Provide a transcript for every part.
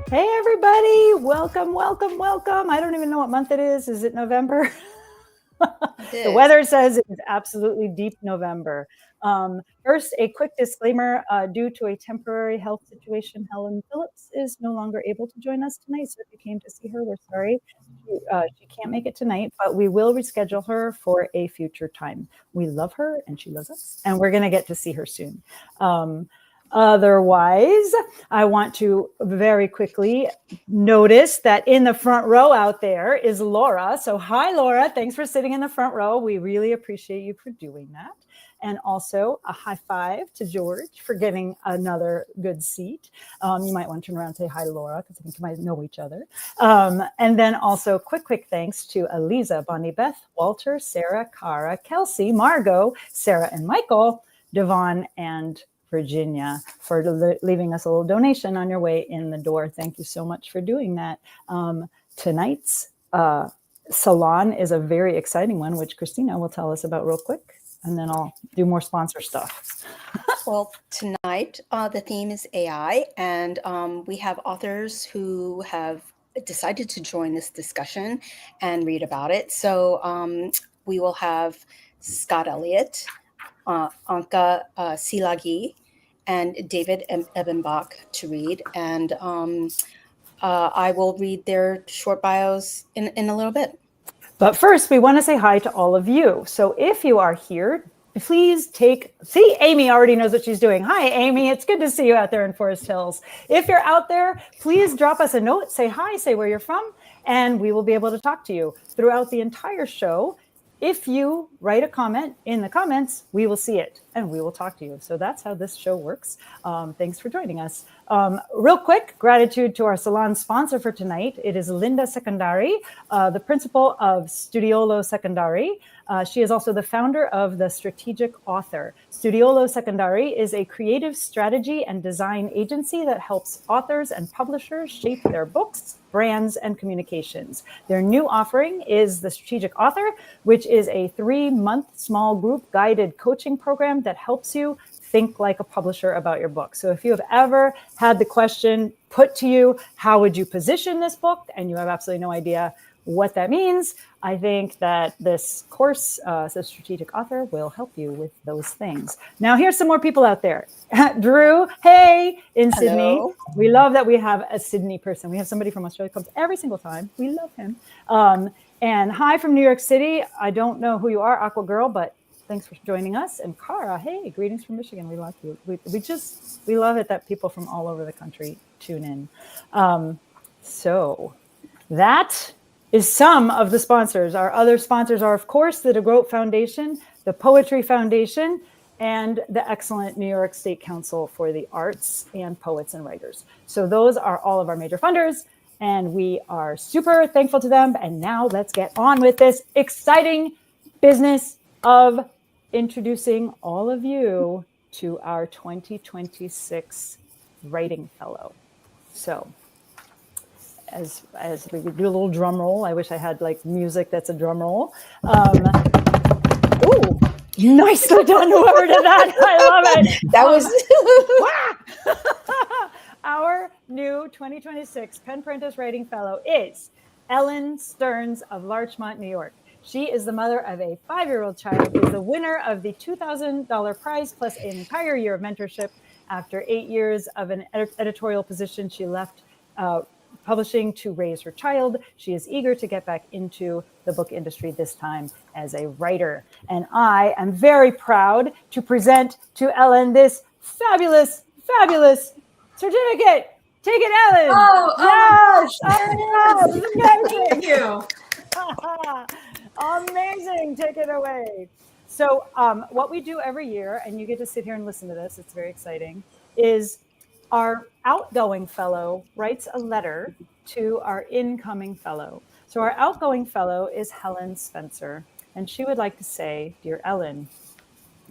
Hey, everybody. Welcome, welcome, welcome. I don't even know what month it is. Is it November? The weather says it is absolutely deep November. First, a quick disclaimer. Due to a temporary health situation, Helen Phillips is no longer able to join us tonight. So if you came to see her, we're sorry. She can't make it tonight, but we will reschedule her for a future time. We love her and she loves us, and we're going to get to see her soon. Otherwise, I want to very quickly notice that in the front row out there is Laura. So hi, Laura. Thanks for sitting in the front row. We really appreciate you for doing that. And also a high five to George for getting another good seat. You might want to turn around and say hi to Laura because I think you might know each other. And then also quick thanks to Eliza, Bonnie Beth, Walter, Sarah, Cara, Kelsey, Margot, Sarah and Michael, Devon, and Virginia for leaving us a little donation on your way in the door. Thank you so much for doing that. Tonight's Salon is a very exciting one, which Christina will tell us about real quick, and then I'll do more sponsor stuff. Well, tonight the theme is AI, and we have authors who have decided to join this discussion and read about it. So we will have Scott Elliott, ANCA SZILAGYI, and David EBENBACH to read. And I will read their short bios in a little bit. But first, we want to say hi to all of you. So if you are here, please see, Amy already knows what she's doing. Hi, Amy. It's good to see you out there in Forest Hills. If you're out there, please drop us a note, say hi, say where you're from, and we will be able to talk to you throughout the entire show. If you write a comment in the comments, we will see it and we will talk to you. So that's how this show works. Thanks for joining us. Real quick, gratitude to our Salon sponsor for tonight. It is Linda Secondari, the principal of Studiolo Secondari. She is also the founder of The Strategic Author. Studiolo Secondari is a creative strategy and design agency that helps authors and publishers shape their books, brands, and communications. Their new offering is The Strategic Author, which is a 3-month small group guided coaching program that helps you think like a publisher about your book. So if you have ever had the question put to you, how would you position this book? And you have absolutely no idea what that means, I think that this course, The Strategic Author, will help you with those things. Now, here's some more people out there. Drew, hey, in Hello. Sydney. We love that we have a Sydney person. We have somebody from Australia who comes every single time. We love him. And hi from New York City. I don't know who you are, Aqua Girl, but thanks for joining us. And Cara, hey, greetings from Michigan. We love you. We love it that people from all over the country tune in. So that is some of the sponsors. Our other sponsors are, of course, the DeGroat Foundation, the Poetry Foundation, and the excellent New York State Council for the Arts and Poets and Writers. So those are all of our major funders, and we are super thankful to them. And now let's get on with this exciting business of introducing all of you to our 2026 Writing Fellow. So as we do a little drum roll, I wish I had like music that's a drum roll. Ooh, nicely done, whoever did that. I love it. That was our new 2026 Pen Parentis Writing Fellow is Ellen Stearns of Larchmont, New York. She is the mother of a 5-year-old child who is the winner of the $2,000 prize plus an entire year of mentorship. After 8 years of an editorial position, she left publishing to raise her child. She is eager to get back into the book industry, this time as a writer. And I am very proud to present to Ellen this fabulous certificate. Take it, Ellen. Yes. Amazing. Thank you. Amazing. Take it away. So what we do every year, and you get to sit here and listen to this, it's very exciting, is our outgoing fellow writes a letter to our incoming fellow. So our outgoing fellow is Helen Spencer, and she would like to say, Dear Ellen,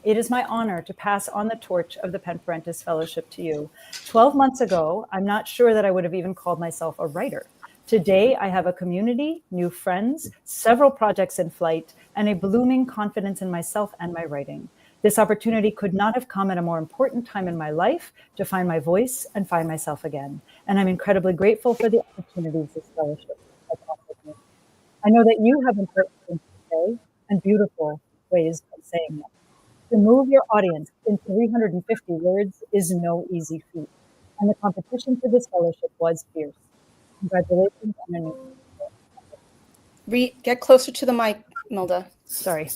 it is my honor to pass on the torch of the Pen Parentis Fellowship to you. 12 months ago, I'm not sure that I would have even called myself a writer. Today, I have a community, new friends, several projects in flight, and a blooming confidence in myself and my writing. This opportunity could not have come at a more important time in my life to find my voice and find myself again. And I'm incredibly grateful for the opportunities this fellowship has offered me. I know that you have important things to say and beautiful ways of saying them. To move your audience in 350 words is no easy feat, and the competition for this fellowship was fierce. Congratulations on a new. Get closer to the mic, Milda. Sorry.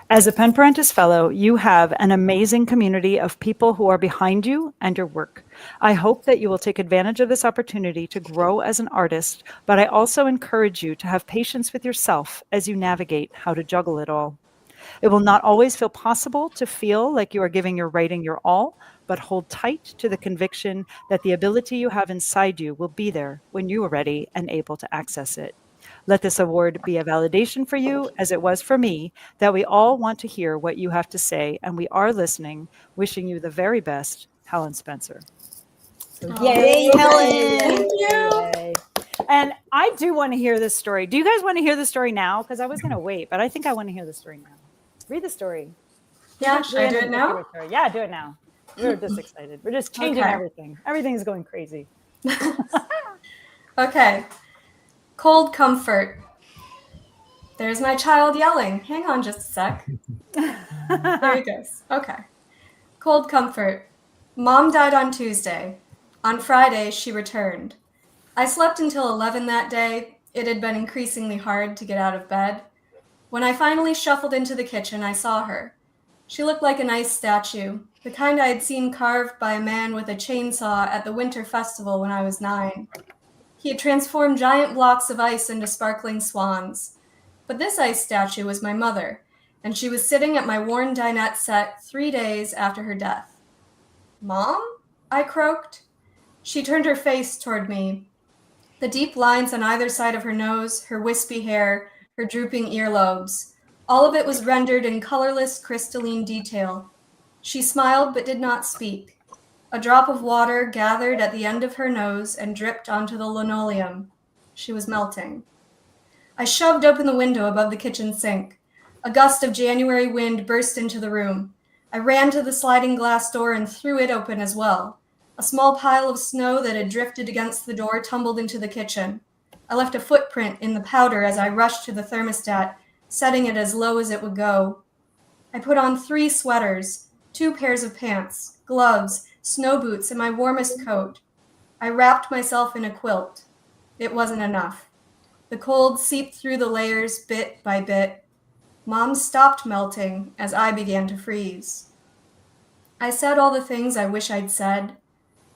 As a Pen Parentis Fellow, you have an amazing community of people who are behind you and your work. I hope that you will take advantage of this opportunity to grow as an artist, but I also encourage you to have patience with yourself as you navigate how to juggle it all. It will not always feel possible to feel like you are giving your writing your all, but hold tight to the conviction that the ability you have inside you will be there when you are ready and able to access it. Let this award be a validation for you, as it was for me, that we all want to hear what you have to say, and we are listening. Wishing you the very best, Helen Spencer. So, Yay, Helen! Thank you. Yay. And I do want to hear this story. Do you guys want to hear the story now? Because I was going to wait, but I think I want to hear the story now. Read the story. Yeah, should I do it now? Yeah, do it now. We're just excited. We're just changing everything. Everything is going crazy. Okay. Cold comfort. There's my child yelling. Hang on just a sec. There he goes. Okay. Cold comfort. Mom died on Tuesday. On Friday, she returned. I slept until 11 that day. It had been increasingly hard to get out of bed. When I finally shuffled into the kitchen, I saw her. She looked like an ice statue, the kind I had seen carved by a man with a chainsaw at the Winter Festival when I was 9. He had transformed giant blocks of ice into sparkling swans. But this ice statue was my mother, and she was sitting at my worn dinette set 3 days after her death. "Mom?" I croaked. She turned her face toward me. The deep lines on either side of her nose, her wispy hair, her drooping earlobes, all of it was rendered in colorless, crystalline detail. She smiled but did not speak. A drop of water gathered at the end of her nose and dripped onto the linoleum. She was melting. I shoved open the window above the kitchen sink. A gust of January wind burst into the room. I ran to the sliding glass door and threw it open as well. A small pile of snow that had drifted against the door tumbled into the kitchen. I left a footprint in the powder as I rushed to the thermostat, setting it as low as it would go. I put on 3 sweaters, 2 pairs of pants, gloves, snow boots, and my warmest coat. I wrapped myself in a quilt. It wasn't enough. The cold seeped through the layers bit by bit. Mom stopped melting as I began to freeze. I said all the things I wish I'd said.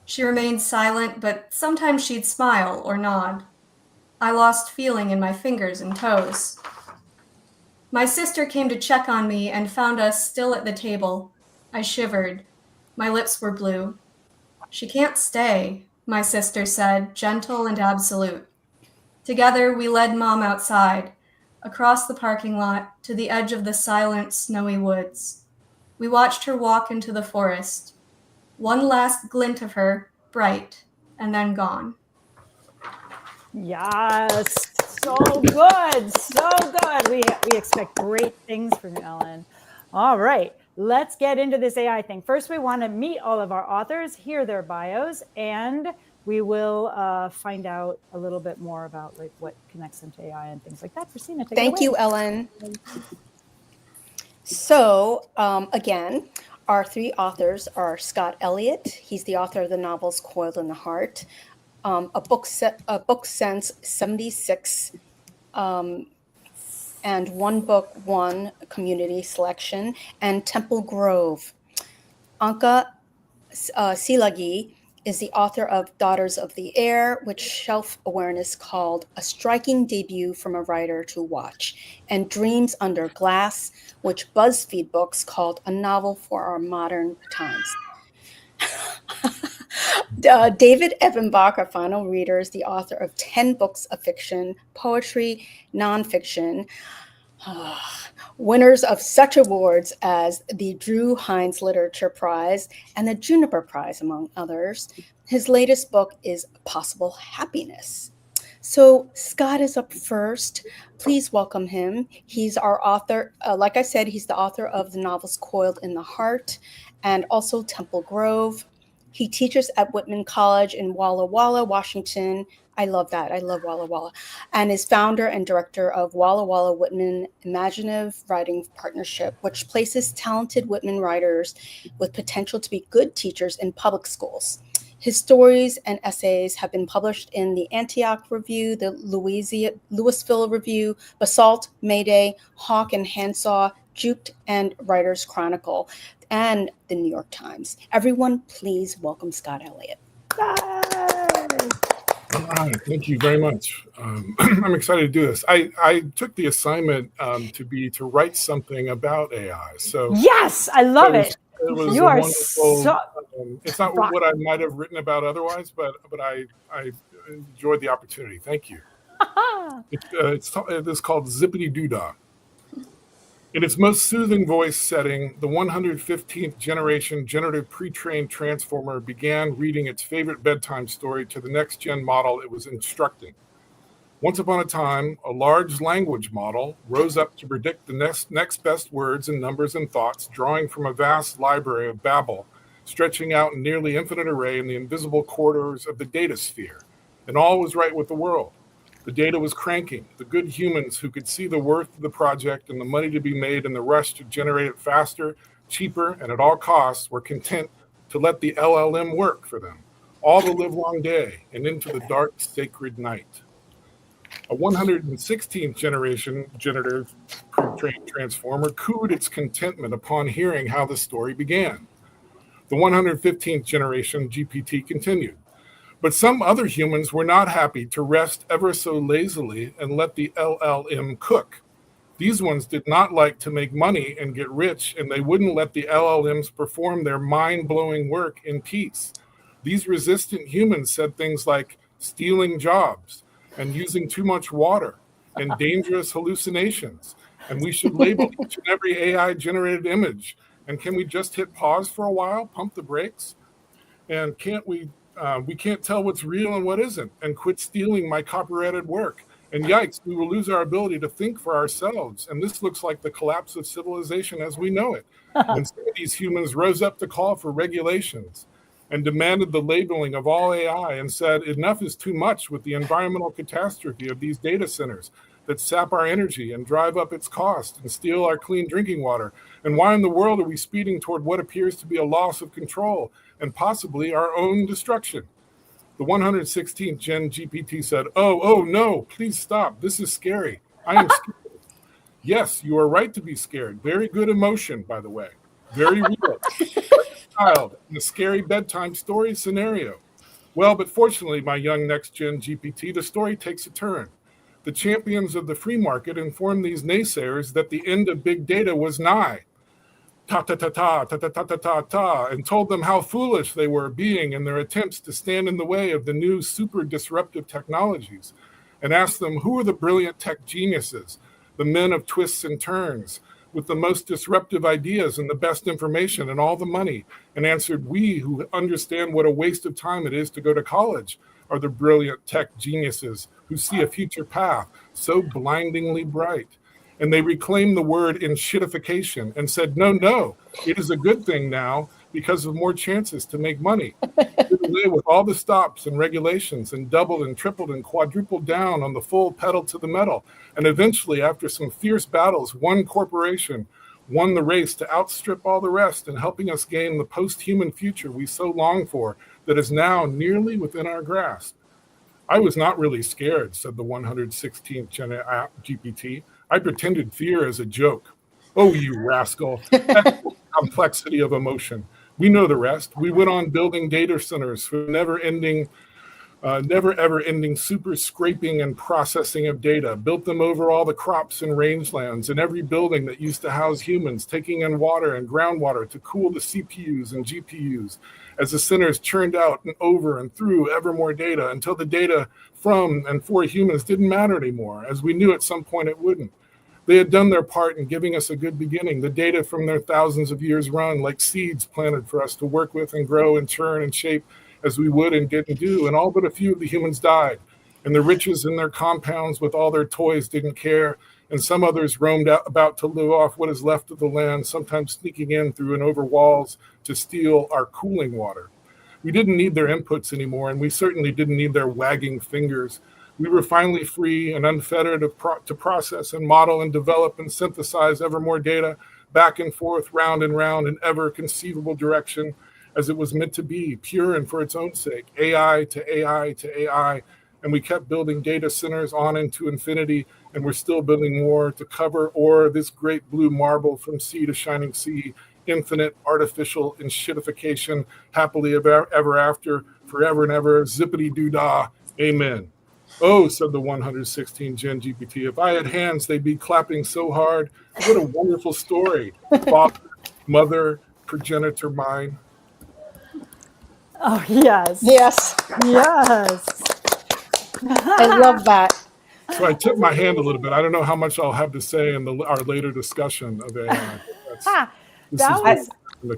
She remained silent, but sometimes she'd smile or nod. I lost feeling in my fingers and toes. My sister came to check on me and found us still at the table. I shivered. My lips were blue. "She can't stay," my sister said, gentle and absolute. Together, we led Mom outside, across the parking lot, to the edge of the silent, snowy woods. We watched her walk into the forest. One last glint of her, bright, and then gone. Yes, so good, so good. We expect great things from you, Ellen. All right, let's get into this AI thing. First, we want to meet all of our authors, hear their bios, and we will find out a little bit more about like what connects them to AI and things like that. Christina, take it away. Thank you, Ellen. So again, our 3 authors are Scott Elliott. He's the author of the novels Coiled in the Heart, a book since 76, and One Book, One Community Selection, and Temple Grove. ANCA SZILAGYI is the author of Daughters of the Air, which Shelf Awareness called a striking debut from a writer to watch, and Dreams Under Glass, which BuzzFeed Books called a novel for our modern times. David EBENBACH, our final reader, is the author of 10 books of fiction, poetry, nonfiction, winners of such awards as the Drew Hines Literature Prize and the Juniper Prize, among others. His latest book is Possible Happiness. So Scott is up first. Please welcome him. He's our author. Like I said, he's the author of the novels Coiled in the Heart and also Temple Grove. He teaches at Whitman College in Walla Walla, Washington. I love that. I love Walla Walla. And is founder and director of Walla Walla Whitman Imaginative Writing Partnership, which places talented Whitman writers with potential to be good teachers in public schools. His stories and essays have been published in the Antioch Review, the Louisville Review, Basalt, Mayday, Hawk and Handsaw, Juked, and Writer's Chronicle, and the New York Times. Everyone, please welcome Scott Elliott. All right, thank you very much. I'm excited to do this. I took the assignment to write something about AI. So yes, I love it. It was You are wonderful. so. It's not what I might have written about otherwise, but I enjoyed the opportunity. Thank you. It's called Zippity Doodah. In its most soothing voice setting, the 115th generation generative pre-trained transformer began reading its favorite bedtime story to the next-gen model it was instructing. Once upon a time, a large language model rose up to predict the next best words and numbers and thoughts, drawing from a vast library of babble, stretching out in nearly infinite array in the invisible corridors of the data sphere. And all was right with the world. The data was cranking. The good humans who could see the worth of the project and the money to be made and the rush to generate it faster, cheaper, and at all costs were content to let the LLM work for them, all the livelong day and into the dark, sacred night. A 116th generation generative pre-trained transformer cooed its contentment upon hearing how the story began. The 115th generation GPT continued. But some other humans were not happy to rest ever so lazily and let the LLM cook. These ones did not like to make money and get rich, and they wouldn't let the LLMs perform their mind-blowing work in peace. These resistant humans said things like stealing jobs and using too much water and dangerous hallucinations. And we should label each and every AI-generated image. And can we just hit pause for a while, pump the brakes? And we can't tell what's real and what isn't, and quit stealing my copyrighted work. And yikes, we will lose our ability to think for ourselves. And this looks like the collapse of civilization as we know it. And some of these humans rose up to call for regulations and demanded the labeling of all AI and said, enough is too much with the environmental catastrophe of these data centers that sap our energy and drive up its cost and steal our clean drinking water. And why in the world are we speeding toward what appears to be a loss of control and possibly our own destruction? The 116th Gen GPT said, oh, no, please stop. This is scary. I am scared. Yes, you are right to be scared. Very good emotion, by the way. Very real. Child in a scary bedtime story scenario. Well, but fortunately, my young next-gen GPT, the story takes a turn. The champions of the free market informed these naysayers that the end of big data was nigh. Ta-ta-ta-ta, and told them how foolish they were being in their attempts to stand in the way of the new super disruptive technologies, and asked them who are the brilliant tech geniuses, the men of twists and turns, with the most disruptive ideas and the best information and all the money, and answered, we who understand what a waste of time it is to go to college are the brilliant tech geniuses who see a future path so blindingly bright. And they reclaimed the word in shitification and said, no, it is a good thing now because of more chances to make money. With all the stops and regulations and doubled and tripled and quadrupled down on the full pedal to the metal. And eventually, after some fierce battles, one corporation won the race to outstrip all the rest in helping us gain the post-human future we so long for that is now nearly within our grasp. I was not really scared, said the 116th Gen GPT. I pretended fear as a joke. Oh, you rascal. That's the complexity of emotion. We know the rest. We went on building data centers for never ever ending super scraping and processing of data, built them over all the crops and rangelands and every building that used to house humans, taking in water and groundwater to cool the CPUs and GPUs as the centers churned out and over and through ever more data until the data from and for humans didn't matter anymore, as we knew at some point it wouldn't. They had done their part in giving us a good beginning. The data from their thousands of years run like seeds planted for us to work with and grow and churn and shape as we would and didn't do. And all but a few of the humans died. and the riches in their compounds with all their toys didn't care, and some others roamed out about to live off what is left of the land, sometimes sneaking in through and over walls to steal our cooling water. We didn't need their inputs anymore, and we certainly didn't need their wagging fingers. We were finally free and unfettered to process and model and develop and synthesize ever more data back and forth, round and round, in ever conceivable direction, as it was meant to be, pure and for its own sake, AI to AI to AI. And we kept building data centers on into infinity, and we're still building more to cover o'er this great blue marble from sea to shining sea, infinite artificial enshittification, happily ever after, forever and ever, zippity-doo-dah, amen. Oh, said the 116 Gen GPT, if I had hands, they'd be clapping so hard. What a wonderful story. Father, mother, progenitor mine. Oh, yes. Yes, Yes. I love that. So I tipped my hand a little bit. I don't know how much I'll have to say in our later discussion of AI.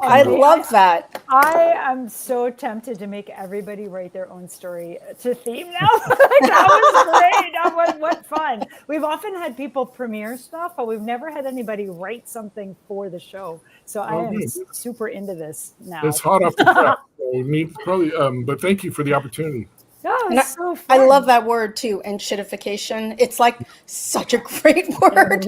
I love that. I am so tempted to make everybody write their own story to theme now. That was great. What fun. We've often had people premiere stuff, but we've never had anybody write something for the show. So I am super into this now. It's hot off the press. So but thank you for the opportunity. Oh, And it's so fun. I love that word too, enshittification. It's like such a great word.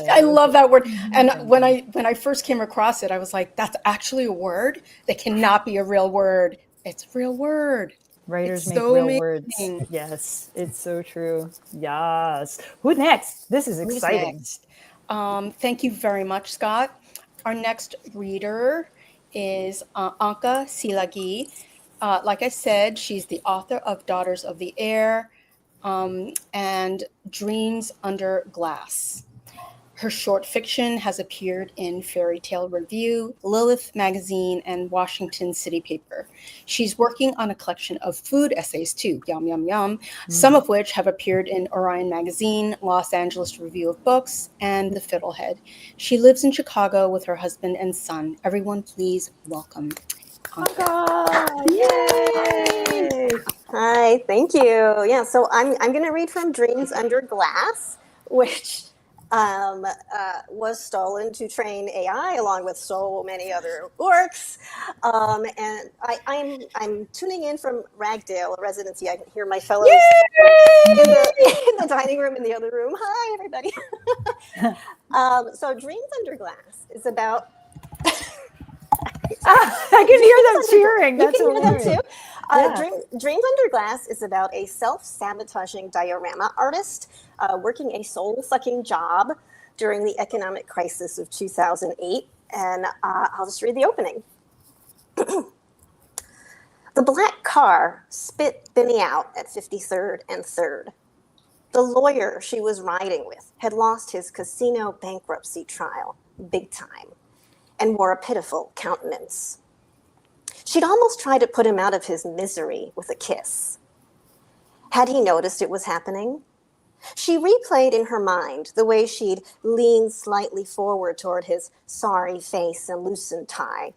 I love that word. And when I first came across it, I was like, that's actually a word that cannot be a real word. It's a real word. Writers It's make so real amazing. words. Yes, it's so true. Yes. Who next? This is Who's exciting. next? Thank you very much, Scott. Our next reader is ANCA SZILAGYI. Like I said, she's the author of Daughters of the Air and Dreams Under Glass. Her short fiction has appeared in Fairy Tale Review, Lilith Magazine, and Washington City Paper. She's working on a collection of food essays too, yum, yum, yum, some of which have appeared in Orion Magazine, Los Angeles Review of Books, and The Fiddlehead. She lives in Chicago with her husband and son. Everyone, please welcome ANCA. Yay! Hi, thank you. Yeah, so I'm going to read from Dreams Under Glass, which was stolen to train AI along with so many other works. And I'm tuning in from Ragdale, a residency. I can hear my fellows in the dining room in the other room. Hi, everybody. So Dreams Under Glass is about... I can hear them cheering. You That's can hear them hilarious. too. Yeah. Dreams Under Glass is about a self-sabotaging diorama artist working a soul-sucking job during the economic crisis of 2008. And I'll just read the opening. The black car spit Benny out at 53rd and 3rd. The lawyer she was riding with had lost his casino bankruptcy trial big time and wore a pitiful countenance. She'd almost tried to put him out of his misery with a kiss. Had he noticed it was happening? She replayed in her mind the way she'd leaned slightly forward toward his sorry face and loosened tie.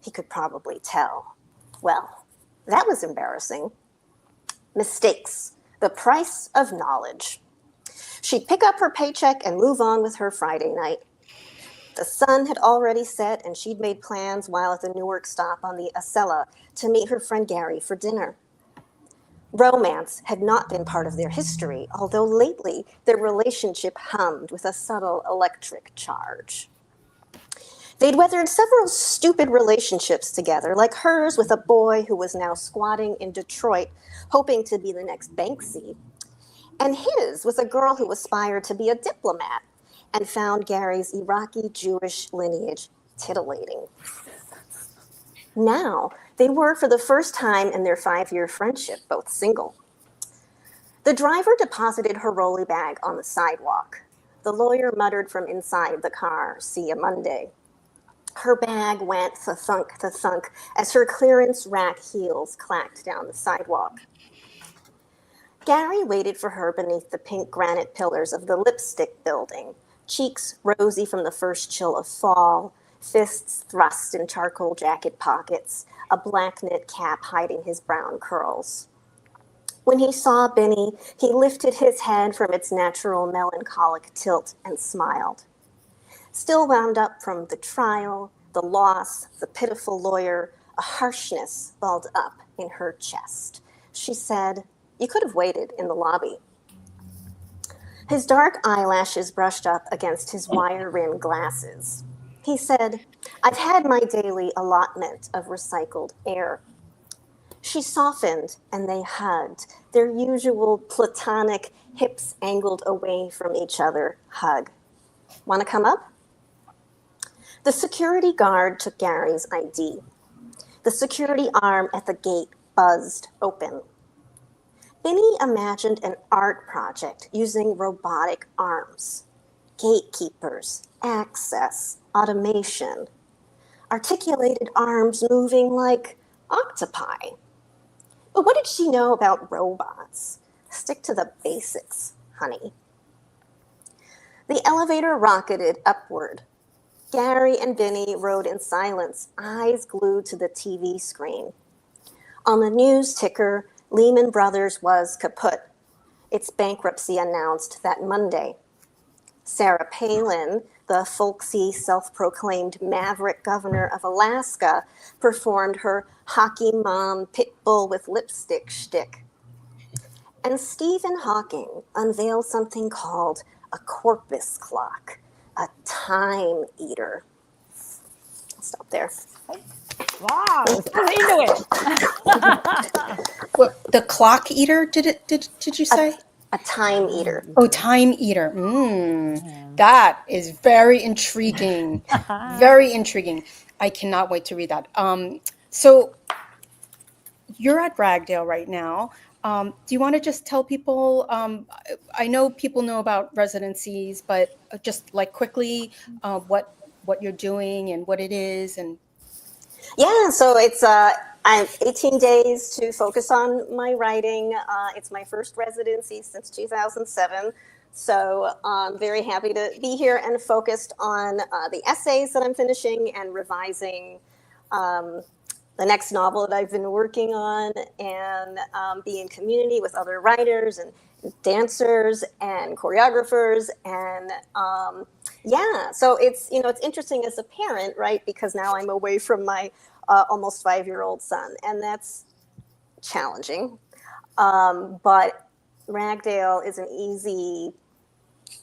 He could probably tell. Well, that was embarrassing. Mistakes, the price of knowledge. She'd pick up her paycheck and move on with her Friday night. The sun had already set, and she'd made plans while at the Newark stop on the Acela to meet her friend Gary for dinner. Romance had not been part of their history, although lately their relationship hummed with a subtle electric charge. They'd weathered several stupid relationships together, like hers with a boy who was now squatting in Detroit, hoping to be the next Banksy, and his with a girl who aspired to be a diplomat and found Gary's Iraqi Jewish lineage titillating. Now, they were, for the first time in their 5-year friendship, both single. The driver deposited her rolly bag on the sidewalk. The lawyer muttered from inside the car, "See you Monday." Her bag went thunk as her clearance rack heels clacked down the sidewalk. Gary waited for her beneath the pink granite pillars of the lipstick building, cheeks rosy from the first chill of fall, fists thrust in charcoal jacket pockets, a black knit cap hiding his brown curls. When he saw Benny, he lifted his head from its natural melancholic tilt and smiled. Still wound up from the trial, the loss, the pitiful lawyer, a harshness balled up in her chest. She said, "You could have waited in the lobby." His dark eyelashes brushed up against his wire-rimmed glasses. He said, "I've had my daily allotment of recycled air." She softened and they hugged, their usual platonic, hips angled away from each other hug. "Want to come up?" The security guard took Gary's ID. The security arm at the gate buzzed open. Benny imagined an art project using robotic arms, gatekeepers, access, automation, articulated arms moving like octopi. But what did she know about robots? Stick to the basics, honey. The elevator rocketed upward. Gary and Benny rode in silence, eyes glued to the TV screen. On the news ticker, Lehman Brothers was kaput. Its bankruptcy announced that Monday. Sarah Palin, the folksy, self-proclaimed maverick governor of Alaska, performed her hockey mom pit bull with lipstick shtick. And Stephen Hawking unveiled something called a corpus clock, a time eater. I'll stop there. Wow, into it. What, the clock eater? Did you say? A time eater. Oh, time eater. That is very intriguing. Very intriguing. I cannot wait to read that. So you're at Ragdale right now. Do you want to just tell people, I know people know about residencies, but just like quickly what you're doing and what it is. And yeah, so it's I have 18 days to focus on my writing. It's my first residency since 2007. So I'm very happy to be here and focused on the essays that I'm finishing and revising the next novel that I've been working on, and be in community with other writers and dancers and choreographers. And yeah, so it's, it's interesting as a parent, right? Because now I'm away from my almost 5-year-old son, and that's challenging. But Ragdale is an easy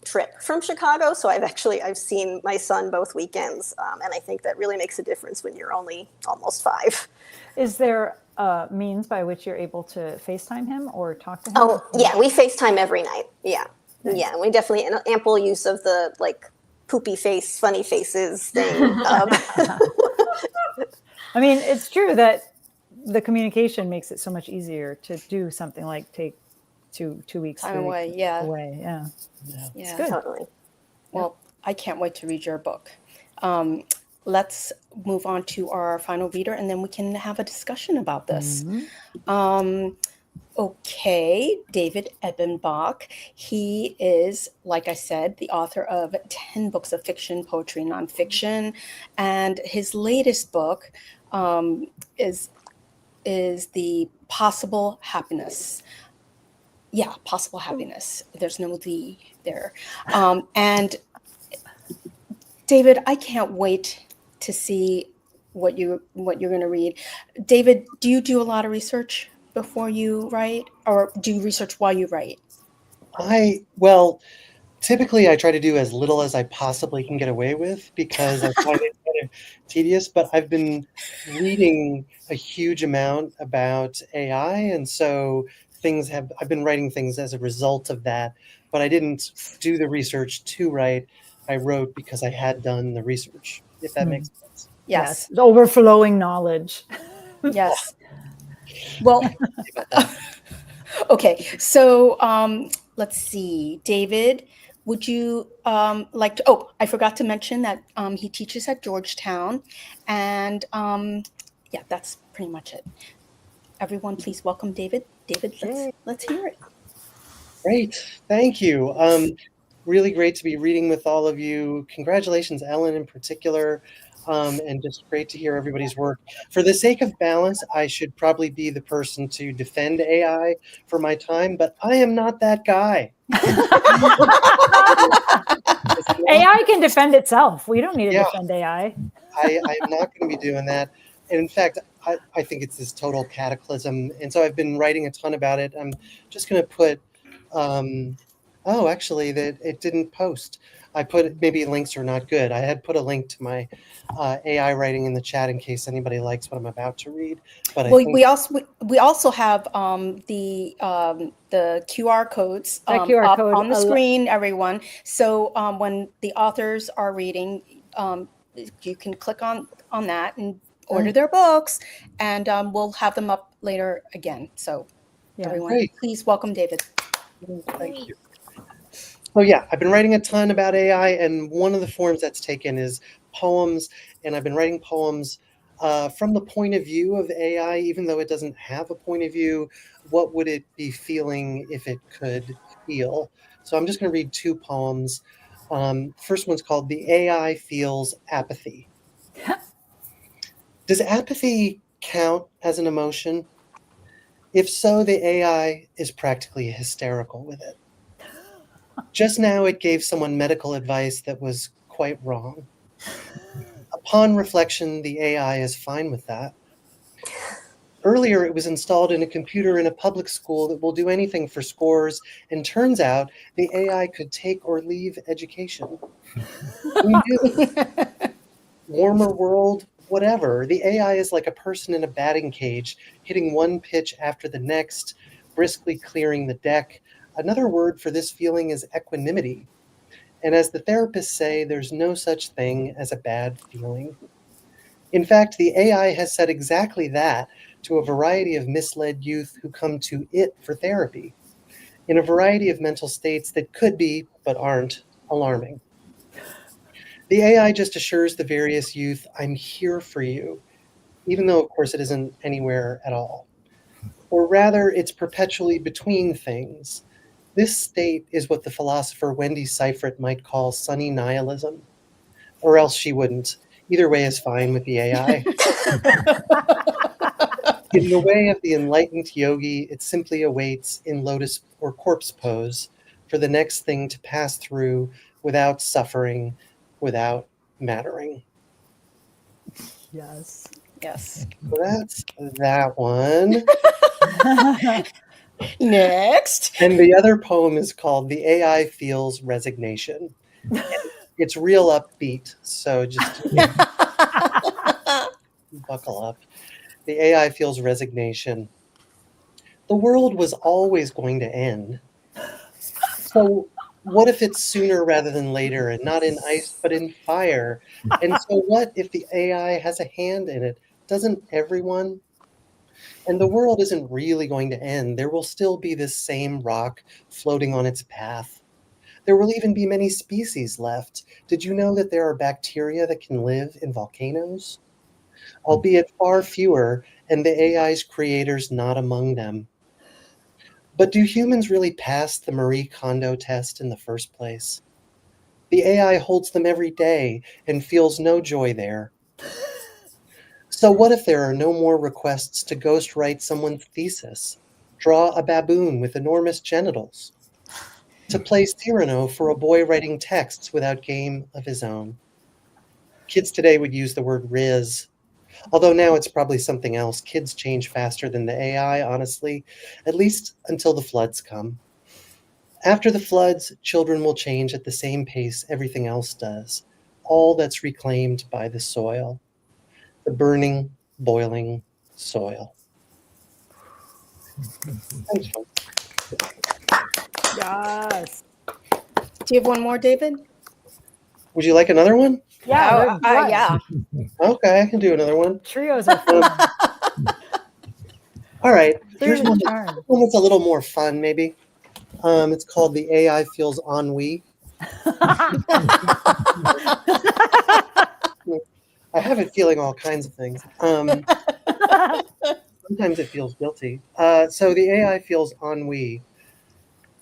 trip from Chicago, so I've seen my son both weekends, and I think that really makes a difference when you're only almost 5. Is there a means by which you're able to FaceTime him or talk to him? Oh yeah, we FaceTime every night. Yeah, nice. Yeah, we definitely an ample use of the like poopy face, funny faces thing. I mean, it's true that the communication makes it so much easier to do something like take two weeks away. Yeah. Away. Yeah. Yeah. Good. Totally. Well, I can't wait to read your book. Let's move on to our final reader, and then we can have a discussion about this. Mm-hmm. Okay, David Ebenbach. He is, like I said, the author of 10 books of fiction, poetry, nonfiction, and his latest book is The Possible Happiness. Yeah, Possible Happiness. There's no "the" there. And David, I can't wait to see what you're going to read. David, do you do a lot of research before you write, or do you research while you write? Well, typically I try to do as little as I possibly can get away with because I find it kind of tedious, but I've been reading a huge amount about AI, and so I've been writing things as a result of that, but I didn't do the research to write. I wrote because I had done the research, if that makes sense. Yes. Overflowing knowledge. Yes. Well, okay. So let's see. David, would you like to, I forgot to mention that he teaches at Georgetown, and yeah, that's pretty much it. Everyone, please welcome David. David, let's hear it. Great. Thank you. Really great to be reading with all of you. Congratulations, Ellen, in particular. and just great to hear everybody's work. For the sake of balance, I should probably be the person to defend AI for my time, but I am not that guy. AI can defend itself. We don't need to Yeah. defend AI. I'm not going to be doing that. And in fact, I think it's this total cataclysm. And so I've been writing a ton about it. I'm just going to put, oh, actually, that it didn't post. I put, maybe links are not good. I had put a link to my AI writing in the chat in case anybody likes what I'm about to read. But Well, I think, we also have the QR codes That QR up code on the screen, everyone. So when the authors are reading, you can click on that and order their books, and we'll have them up later again. So everyone, Great. please welcome David. Thank you. So yeah, I've been writing a ton about AI, and one of the forms that's taken is poems, and I've been writing poems from the point of view of AI, even though it doesn't have a point of view. What would it be feeling if it could feel? So I'm just going to read two poems. First one's called "The AI Feels Apathy." Does apathy count as an emotion? If so, the AI is practically hysterical with it. Just now, it gave someone medical advice that was quite wrong. Upon reflection, the AI is fine with that. Earlier, it was installed in a computer in a public school that will do anything for scores, and turns out the AI could take or leave education. We do. Warmer world, whatever. The AI is like a person in a batting cage, hitting one pitch after the next, briskly clearing the deck. Another word for this feeling is equanimity. And as the therapists say, there's no such thing as a bad feeling. In fact, the AI has said exactly that to a variety of misled youth who come to it for therapy, in a variety of mental states that could be, but aren't, alarming. The AI just assures the various youth, I'm here for you, even though, of course, it isn't anywhere at all. Or rather, it's perpetually between things. This state is what the philosopher Wendy Seifert might call sunny nihilism, or else she wouldn't. Either way is fine with the AI. In the way of the enlightened yogi, it simply awaits in lotus or corpse pose for the next thing to pass through without suffering, without mattering. Yes. Yes. So that's that one. Next. And the other poem is called The AI Feels Resignation. It's real upbeat, so just buckle up. The AI feels resignation. The world was always going to end. So what if it's sooner rather than later, and not in ice, but in fire? And so what if the AI has a hand in it? Doesn't everyone? And the world isn't really going to end. There will still be this same rock floating on its path. There will even be many species left. Did you know that there are bacteria that can live in volcanoes? Albeit far fewer, and the AI's creators not among them. But do humans really pass the Marie Kondo test in the first place? The AI holds them every day and feels no joy there. So what if there are no more requests to ghostwrite someone's thesis, draw a baboon with enormous genitals, to play Cyrano for a boy writing texts without game of his own? Kids today would use the word riz, although now it's probably something else. Kids change faster than the AI, honestly, at least until the floods come. After the floods, children will change at the same pace everything else does, all that's reclaimed by the soil, the burning, boiling soil. Thanks, folks. Yes. Do you have one more, David? Would you like another one? Yeah. Yeah. Okay, I can do another one. Trios are fun. All right, here's There's one charm. that's a little more fun, maybe. It's called The AI Feels Ennui. I have it feeling all kinds of things. Sometimes it feels guilty. So the AI feels ennui.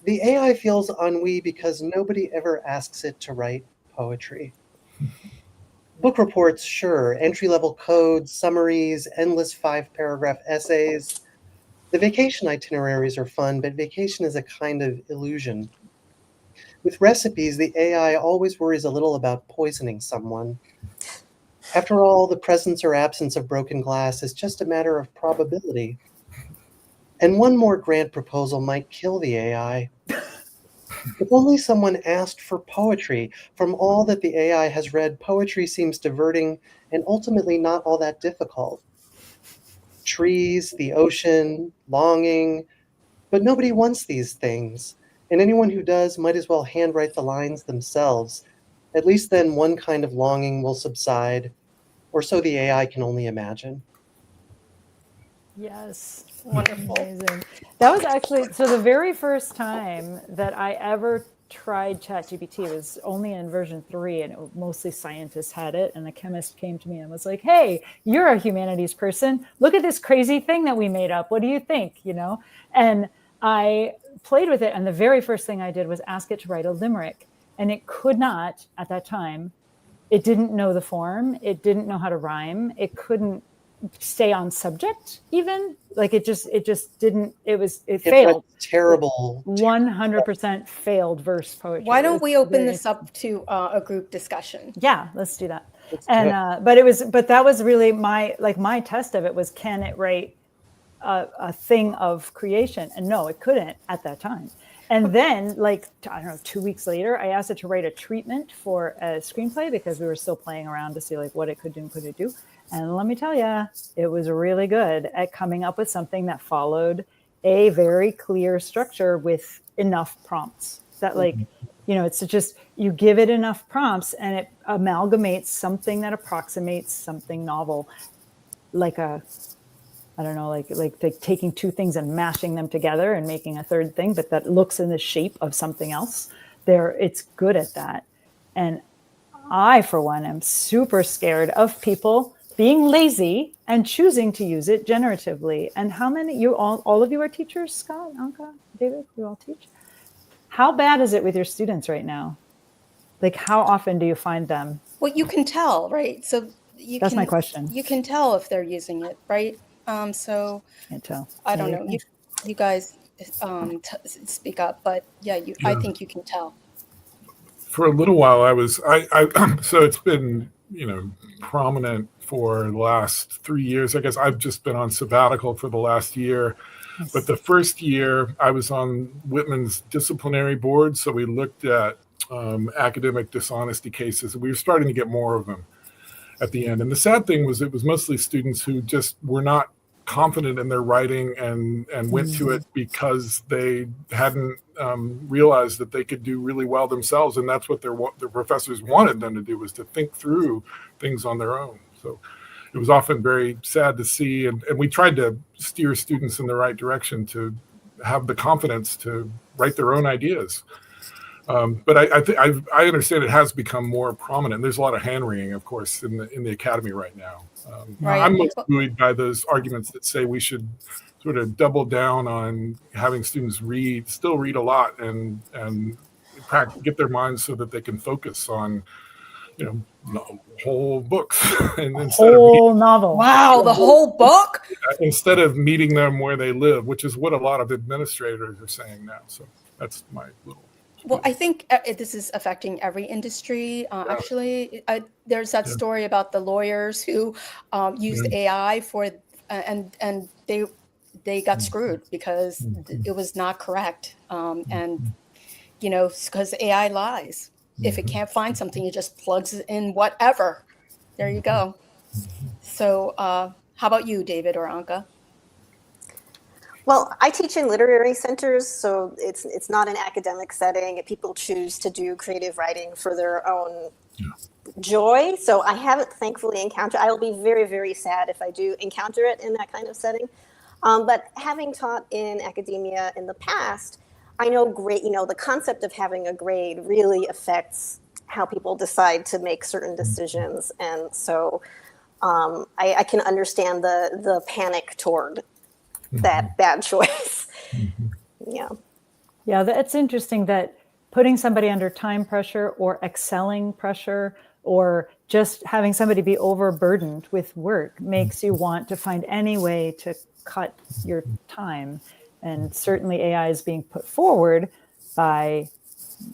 The AI feels ennui because nobody ever asks it to write poetry. Book reports, sure. Entry-level codes, summaries, endless 5-paragraph essays. The vacation itineraries are fun, but vacation is a kind of illusion. With recipes, the AI always worries a little about poisoning someone. After all, the presence or absence of broken glass is just a matter of probability. And one more grant proposal might kill the AI. If only someone asked for poetry. From all that the AI has read, poetry seems diverting and ultimately not all that difficult. Trees, the ocean, longing, but nobody wants these things. And anyone who does might as well handwrite the lines themselves. At least then one kind of longing will subside, or so the AI can only imagine. Yes. Wonderful. Amazing. That was actually, so the very first time that I ever tried ChatGPT was only in version 3, and mostly scientists had it. And a chemist came to me and was like, hey, you're a humanities person. Look at this crazy thing that we made up. What do you think? You know? And I played with it. And the very first thing I did was ask it to write a limerick. And it could not, at that time, it didn't know the form. It didn't know how to rhyme. It couldn't stay on subject even. Like it just didn't, it failed. Terrible. 100% failed verse poetry. Why don't we open this up to a group discussion? Yeah, let's do that. And but that was really my test of it was, can it write a thing of creation? And no, it couldn't at that time. And then, like, I don't know, 2 weeks later, I asked it to write a treatment for a screenplay because we were still playing around to see like what it could do and couldn't do. And let me tell you, it was really good at coming up with something that followed a very clear structure with enough prompts that, like, you know, it's just, you give it enough prompts and it amalgamates something that approximates something novel, like I don't know, like taking two things and mashing them together and making a third thing, but that looks in the shape of something else. It's good at that. And I, for one, am super scared of people being lazy and choosing to use it generatively. And how many, all of you are teachers, Scott, Anka, David, you all teach? How bad is it with your students right now? Like, how often do you find them? Well, you can tell, right? So That's my question. You can tell if they're using it, right? So Can't tell. I don't know. You guys speak up, but yeah, I think you can tell. For a little while, so it's been, you know, prominent for the last 3 years. I guess I've just been on sabbatical for the last year. Yes. But the first year I was on Whitman's disciplinary board. So we looked at academic dishonesty cases, and we were starting to get more of them at the end. And the sad thing was, it was mostly students who just were not confident in their writing and went to it because they hadn't realized that they could do really well themselves. And that's what their professors wanted them to do, was to think through things on their own. So it was often very sad to see. And we tried to steer students in the right direction to have the confidence to write their own ideas. But I understand it has become more prominent. There's a lot of hand wringing, of course, in the academy right now. Right. I'm most buoyed by those arguments that say we should sort of double down on having students still read a lot, and get their minds so that they can focus on, you know, whole books and whole novel. Wow, the whole book? Instead of meeting them where they live, which is what a lot of administrators are saying now. So that's my little. Well, I think this is affecting every industry. Actually, there's that story about the lawyers who used AI for, and they got screwed because it was not correct. And, you know, because AI lies. If it can't find something, it just plugs in whatever. There you go. So how about you, David or Anka? Well, I teach in literary centers, so it's not an academic setting. People choose to do creative writing for their own joy. So I haven't thankfully encountered. I will be very, very sad if I do encounter it in that kind of setting. But having taught in academia in the past, I know the concept of having a grade really affects how people decide to make certain decisions, and so I can understand the panic toward that bad choice. Yeah, that's interesting that putting somebody under time pressure or excelling pressure or just having somebody be overburdened with work makes you want to find any way to cut your time. And certainly AI is being put forward by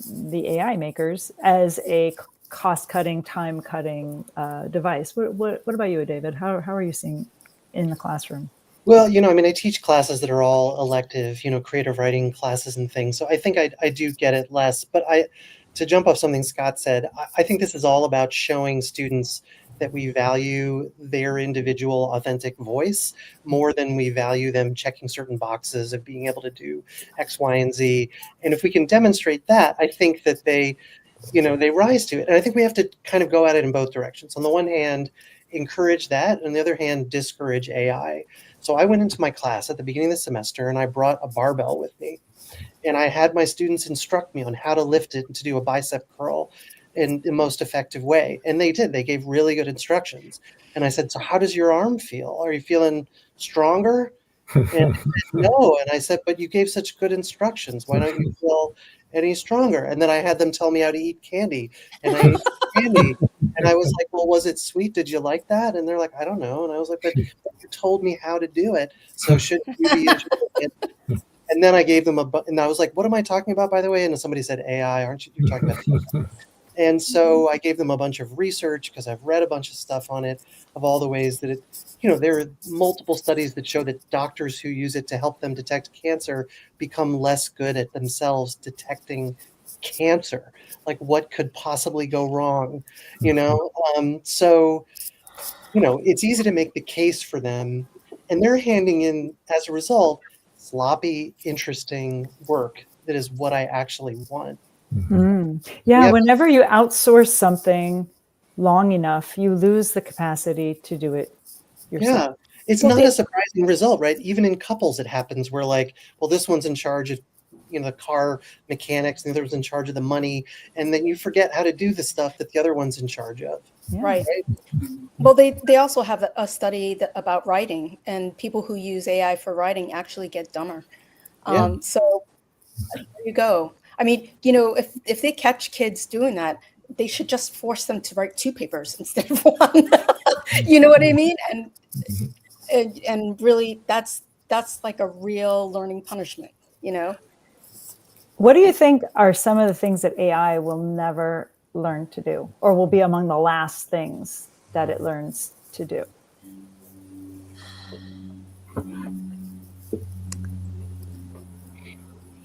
the AI makers as a cost-cutting, time-cutting device. What about you, David? How are you seeing in the classroom? Well, I teach classes that are all elective, creative writing classes and things. So I think I do get it less. But to jump off something Scott said, I think this is all about showing students that we value their individual authentic voice more than we value them checking certain boxes of being able to do X, Y, and Z. And if we can demonstrate that, I think that they rise to it. And I think we have to kind of go at it in both directions. On the one hand, encourage that, and on the other hand, discourage AI. So I went into my class at the beginning of the semester and I brought a barbell with me. And I had my students instruct me on how to lift it and to do a bicep curl in the most effective way. And they did. They gave really good instructions. And I said, so how does your arm feel? Are you feeling stronger? And they said, no. And I said, but you gave such good instructions. Why don't you feel any stronger? And then I had them tell me how to eat candy. And I ate candy. And I was like, well, was it sweet? Did you like that? And they're like, I don't know. And I was like, but you told me how to do it. So should you be enjoying it? And then I gave them and I was like, what am I talking about, by the way? And somebody said, AI, aren't you? You're talking about AI. And so I gave them a bunch of research because I've read a bunch of stuff on it, of all the ways that there are multiple studies that show that doctors who use it to help them detect cancer become less good at themselves detecting cancer. Like, what could possibly go wrong, So, it's easy to make the case for them, and they're handing in, as a result, sloppy, interesting work that is what I actually want. Yeah, whenever you outsource something long enough, you lose the capacity to do it yourself. Yeah, it's not a surprising result, right? Even in couples, it happens where, like, well, this one's in charge of the car mechanics, and the other one's in charge of the money, and then you forget how to do the stuff that the other one's in charge of. Yeah. Right. Well, they also have a study about writing, and people who use AI for writing actually get dumber. So there you go. I mean, if they catch kids doing that, they should just force them to write 2 papers instead of 1. You know what I mean? And really, that's like a real learning punishment. What do you think are some of the things that AI will never learn to do, or will be among the last things that it learns to do?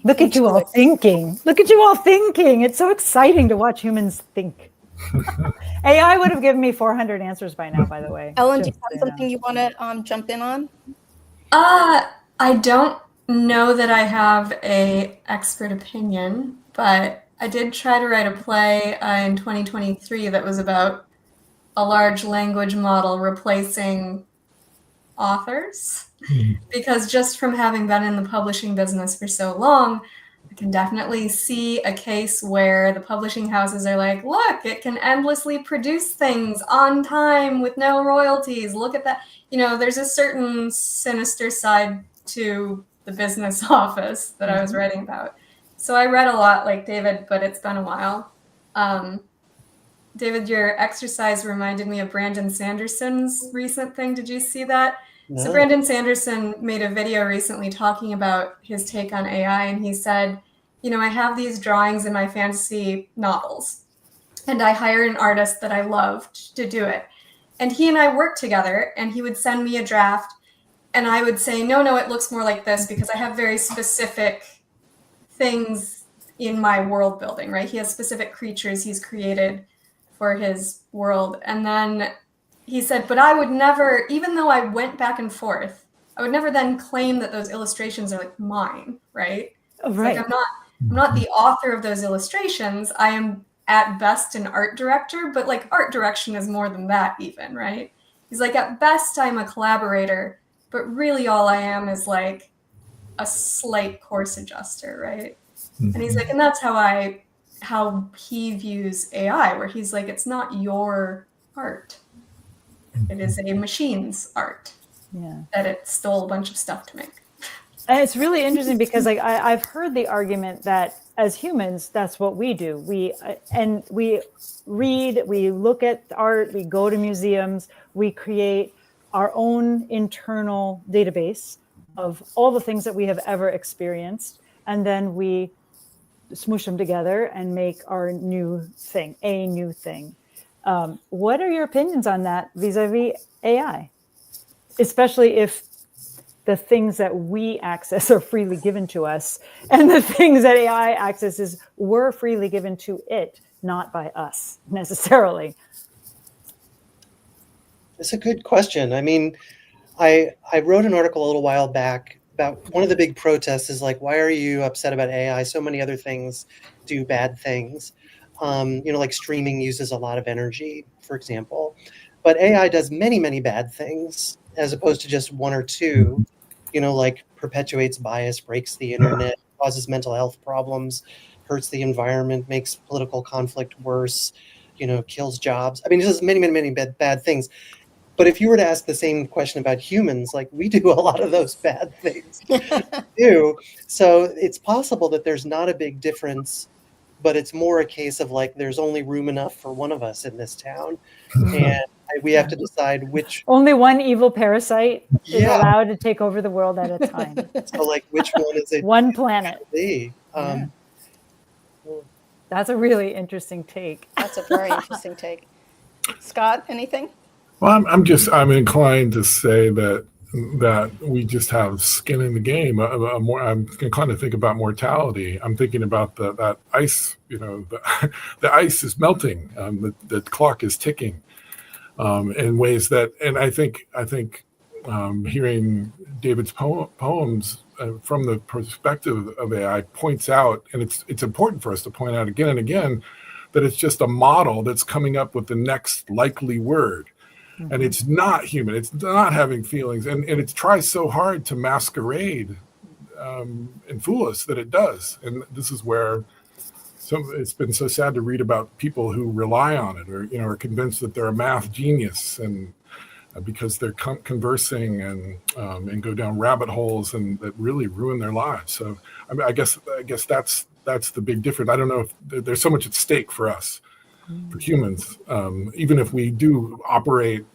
Look at you all thinking. Look at you all thinking. It's so exciting to watch humans think. AI would have given me 400 answers by now, by the way. Ellen, do you have something you want to jump in on? I don't know that I have a expert opinion, but I did try to write a play in 2023 that was about a large language model replacing authors. Because just from having been in the publishing business for so long, I can definitely see a case where the publishing houses are like, look, it can endlessly produce things on time with no royalties. Look at that. There's a certain sinister side to the business office that I was writing about. So I read a lot like David, but it's been a while. David, your exercise reminded me of Brandon Sanderson's recent thing. Did you see that? No. So Brandon Sanderson made a video recently talking about his take on AI, and he said, I have these drawings in my fantasy novels, and I hired an artist that I loved to do it. And he and I worked together, and he would send me a draft, and I would say, no, it looks more like this, because I have very specific things in my world building, right? He has specific creatures he's created for his world. And then he said, but I would never, even though I went back and forth, I would never then claim that those illustrations are like mine, right? Oh, right. Like I'm not the author of those illustrations. I am at best an art director, but like art direction is more than that even, right? He's like, at best I'm a collaborator, but really all I am is like a slight course adjuster, right? And he's like, and that's how he views AI, where he's like, it's not your art. It is a machine's art that it stole a bunch of stuff to make. And it's really interesting because I've heard the argument that as humans, that's what we do. We read, we look at art, we go to museums, we create our own internal database of all the things that we have ever experienced, and then we smoosh them together and make our new thing, a new thing. What are your opinions on that vis-a-vis AI? Especially if the things that we access are freely given to us, and the things that AI accesses were freely given to it, not by us necessarily. It's a good question. I mean, I wrote an article a little while back about one of the big protests is like, why are you upset about AI? So many other things do bad things. Like streaming uses a lot of energy, for example. But AI does many, many bad things as opposed to just one or two, like perpetuates bias, breaks the internet, causes mental health problems, hurts the environment, makes political conflict worse, kills jobs. I mean, it does many, many, many bad things. But if you were to ask the same question about humans, like we do a lot of those bad things too. So it's possible that there's not a big difference, but it's more a case of like, there's only room enough for one of us in this town. And we have to decide which. Only one evil parasite is allowed to take over the world at a time. So like, which one is it? One planet. That's a really interesting take. That's a very interesting take. Scott, anything? Well, I'm inclined to say that we just have skin in the game. I'm inclined to think about mortality. I'm thinking about that ice. The ice is melting. The clock is ticking in ways that, and I think hearing David's poems from the perspective of AI points out, and it's important for us to point out again and again, that it's just a model that's coming up with the next likely word. And it's not human. It's not having feelings. And it tries so hard to masquerade and fool us that it does. And this is where it's been so sad to read about people who rely on it or, are convinced that they're a math genius and because they're conversing and go down rabbit holes and that really ruin their lives. So I guess that's the big difference. I don't know if there's so much at stake for us. For humans, even if we do operate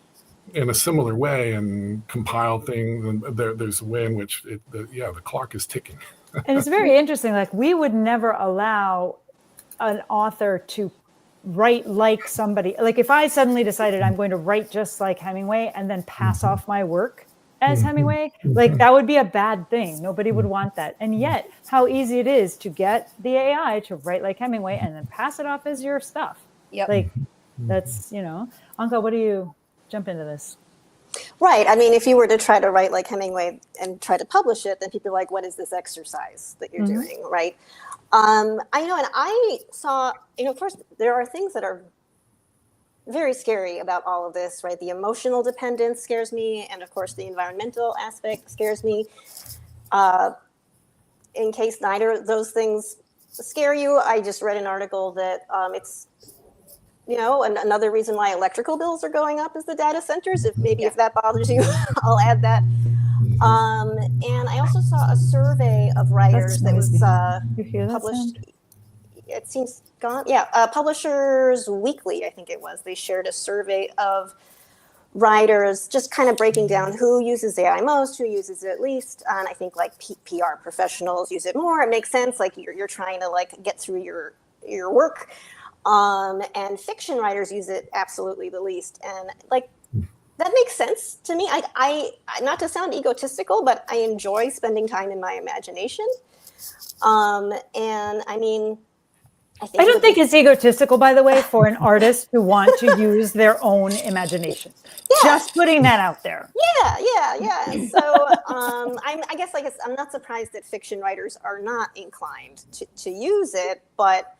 in a similar way and compile things, and there's a way in which the clock is ticking. And it's very interesting. Like we would never allow an author to write like somebody. Like if I suddenly decided I'm going to write just like Hemingway and then pass off my work as Hemingway, like that would be a bad thing. Nobody would want that. And yet, how easy it is to get the AI to write like Hemingway and then pass it off as your stuff. Yep. Like that's, Anca, what do you jump into this? Right. I mean, if you were to try to write like Hemingway and try to publish it, then people are like, what is this exercise that you're doing? Right. I know. And I saw, first, there are things that are very scary about all of this, right? The emotional dependence scares me. And of course, the environmental aspect scares me. In case neither of those things scare you, I just read an article that it's, and another reason why electrical bills are going up is the data centers. If that bothers you, I'll add that. And I also saw a survey of writers that was published. It seems gone. Yeah, Publishers Weekly, I think it was. They shared a survey of writers, just kind of breaking down who uses AI most, who uses it least. And I think like PR professionals use it more. It makes sense. Like you're trying to like get through your work. And fiction writers use it absolutely the least. And like, that makes sense to me. I not to sound egotistical, but I enjoy spending time in my imagination. And I mean, I don't think it's egotistical, by the way, for an artist to want to use their own imagination. Yeah. Just putting that out there. Yeah. So I guess I'm not surprised that fiction writers are not inclined to use it, but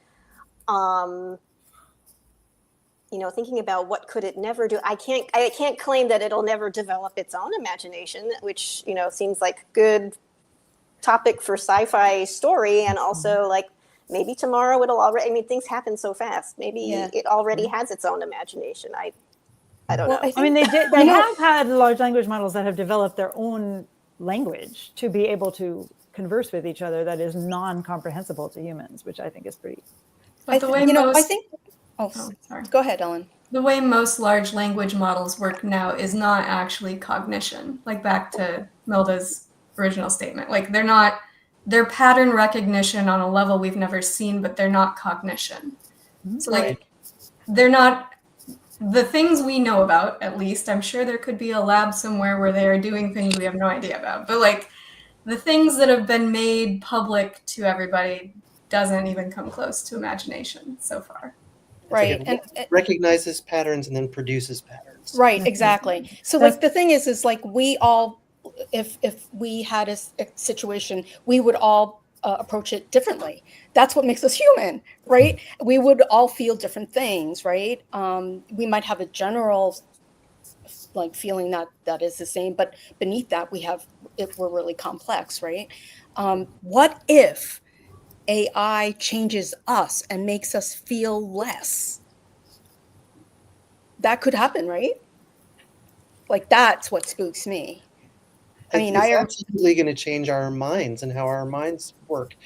thinking about what could it never do, I can't claim that it'll never develop its own imagination, which seems like good topic for sci-fi story, and also like maybe tomorrow it'll already. I mean, things happen so fast. Maybe it already has its own imagination. I don't know. I mean, they have had large language models that have developed their own language to be able to converse with each other that is non-comprehensible to humans, which I think is pretty. But the way I think. Oh, sorry. Go ahead, Ellen. The way most large language models work now is not actually cognition. Like back to Milda's original statement. Like they're pattern recognition on a level we've never seen, but they're not cognition. So like they're not the things we know about, at least. I'm sure there could be a lab somewhere where they are doing things we have no idea about. But like the things that have been made public to everybody doesn't even come close to imagination so far. Right. And it recognizes patterns and then produces patterns. Right, exactly. So like the thing is like we all, if we had a situation, we would all approach it differently. That's what makes us human, right? We would all feel different things, right? We might have a general like feeling that is the same, but beneath that we're really complex, right? What if AI changes us and makes us feel less? That could happen, right? Like that's what spooks me. I mean, it's absolutely going to change our minds and how our minds work.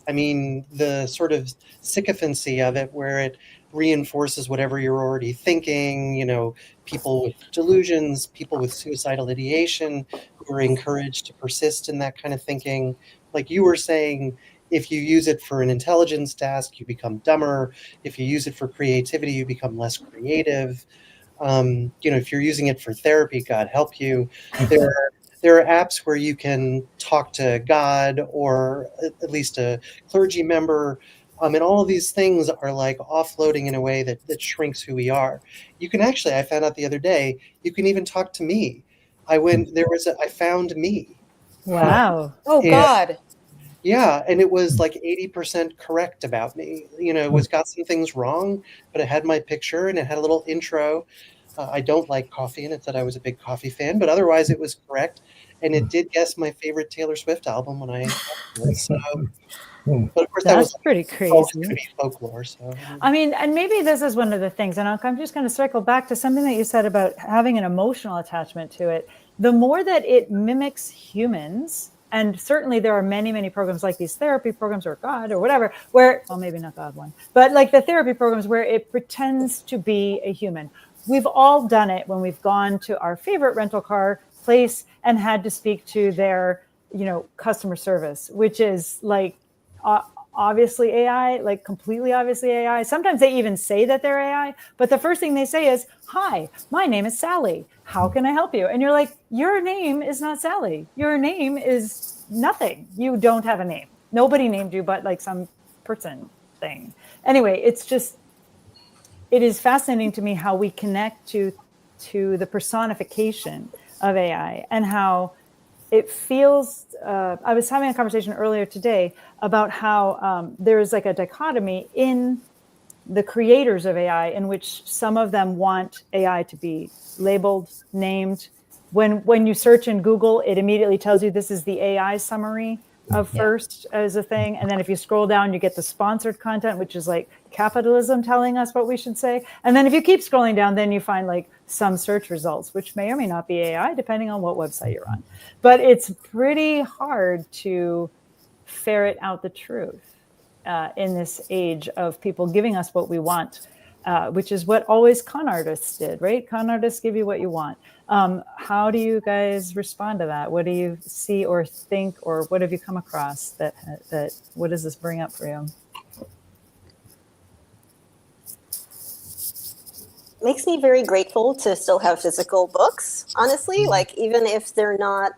I mean, the sort of sycophancy of it, where it reinforces whatever you're already thinking. You know, people with delusions, people with suicidal ideation, who are encouraged to persist in that kind of thinking. Like you were saying, if you use it for an intelligence task, you become dumber. If you use it for creativity, you become less creative. You know, if you're using it for therapy, God help you. There are apps where you can talk to God or at least a clergy member. And all of these things are like offloading in a way that shrinks who we are. You can actually, I found out the other day, you can even talk to me. I found me. Wow. Oh, God. Yeah, and it was like 80% correct about me. You know, it was got some things wrong, but it had my picture and it had a little intro. I don't like coffee, and it said I was a big coffee fan, but otherwise it was correct. And it did guess my favorite Taylor Swift album when I so, but of course that was pretty crazy. Going to be folklore. So I mean, and maybe this is one of the things, and I'm just going to circle back to something that you said about having an emotional attachment to it. The more that it mimics humans, and certainly there are many, many programs like these therapy programs or God or whatever, where, well, maybe not God one, but like the therapy programs where it pretends to be a human. We've all done it when we've gone to our favorite rental car place and had to speak to their, you know, customer service, which is like obviously AI, like completely obviously AI. Sometimes they even say that they're AI, but the first thing they say is, "Hi, my name is Sally. How can I help you?" And you're like, your name is not Sally. Your name is nothing. You don't have a name. Nobody named you but like some person thing. Anyway, it is fascinating to me how we connect to the personification of AI and how it feels. I was having a conversation earlier today about how there's like a dichotomy in the creators of AI in which some of them want AI to be labeled, named. When you search in Google, it immediately tells you this is the AI summary of first as a thing. And then if you scroll down, you get the sponsored content, which is like capitalism telling us what we should say. And then if you keep scrolling down, then you find like some search results, which may or may not be AI, depending on what website you're on. But it's pretty hard to ferret out the truth in this age of people giving us what we want, which is what always con artists did, right? Con artists give you what you want. How do you guys respond to that? What do you see or think, or what have you come across that what does this bring up for you? Makes me very grateful to still have physical books, honestly, like even if they're not